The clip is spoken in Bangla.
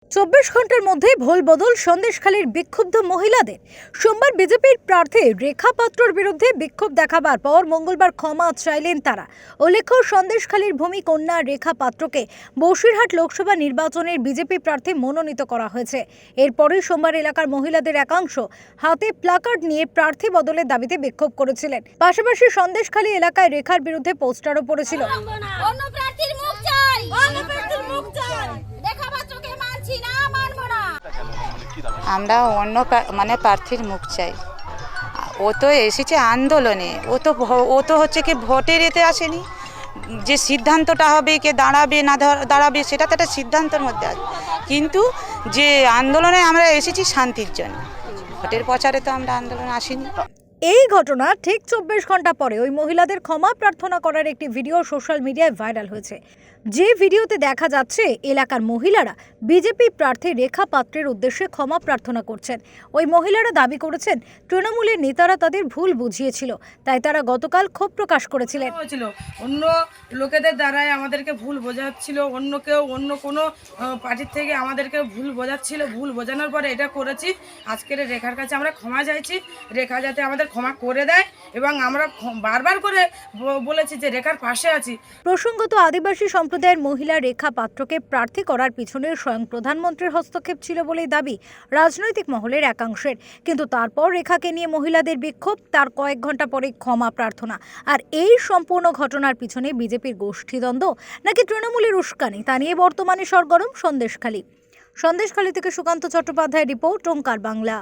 চব্বিশ ঘন্টার মধ্যে ভোল বদল সন্দেশখালীর বিক্ষুব্ধ মহিলাদের। সোমবার বিজেপির প্রার্থী রেখা পাত্রর বিরুদ্ধে বিক্ষোভ দেখাবার পর মঙ্গলবার ক্ষমা চাইলেন তারা। উল্লেখ্য, সন্দেশখালীর ভূমি কন্যা রেখা পাত্রকে বসিরহাট লোকসভা নির্বাচনের বিজেপি প্রার্থী মনোনীত করা হয়েছে। এরপরই সোমবার এলাকার মহিলাদের একাংশ হাতে প্লাকার্ড নিয়ে প্রার্থী বদলের দাবিতে বিক্ষোভ করেছিলেন। পাশাপাশি সন্দেশখালী এলাকায় রেখার বিরুদ্ধে পোস্টারও পড়েছিল। আমরা অন্য প্রার্থীর মুখ চাই। ও তো এসেছে আন্দোলনে, ও তো হচ্ছে কি ভোটের এতে আসেনি। যে সিদ্ধান্তটা হবে, কে দাঁড়াবে না দাঁড়াবে সেটা তো একটা সিদ্ধান্তের মধ্যে আছে, কিন্তু যে আন্দোলনে আমরা এসেছি শান্তির জন্য, ভোটের প্রচারে তো আমরা আন্দোলনে আসিনি। এই ঘটনা ঠিক 24 ঘন্টা পরে ওই মহিলাদের ক্ষমা প্রার্থনা করার একটি ভিডিও সোশ্যাল মিডিয়ায় ভাইরাল হয়েছে। যে ভিডিওতে দেখা যাচ্ছে এলাকার মহিলারা বিজেপি প্রার্থী রেখা পাত্রের উদ্দেশ্যে ক্ষমা প্রার্থনা করছেন। ওই মহিলারা দাবি করেছেন তৃণমূলের নেতারা তাদের ভুল বুঝিয়েছিল, তাই তারা গতকাল ক্ষোভ প্রকাশ করেছিলেন। অন্য লোকেদের দ্বারাই আমাদেরকে ভুল বোঝাচ্ছিল, অন্য কোনো পার্টির থেকে আমাদেরকে ভুল বোঝাচ্ছিল। ভুল বোঝানোর পরে এটা করেছি। আজকের রেখার কাছে আমরা ক্ষমা চাইছি, রেখা যাতে আমাদের ক্ষমা করে দেয়, এবং আমরা বারবার করে বলেছি যে রেখার পাশে আছি। প্রসঙ্গত, আদিবাসী সম্প্রদায়ের মহিলা রেখা পাত্রকে প্রার্থী করার পিছনে স্বয়ং প্রধানমন্ত্রীর হস্তক্ষেপ ছিল বলেই দাবি রাজনৈতিক মহলের একাংশের। কিন্তু তারপর রেখাকে নিয়ে মহিলাদের বিক্ষোভ, তার কয়েক ঘন্টা পরে ক্ষমা প্রার্থনা। আর এই সম্পূর্ণ ঘটনার পিছনে বিজেপির গোষ্ঠীদ্বন্দ্ব নাকি তৃণমূলের উস্কানি, তা নিয়ে বর্তমানে সরগরম সন্দেশখালী থেকে সুকান্ত চট্টোপাধ্যায়ের রিপোর্ট, ওঙ্কার বাংলা।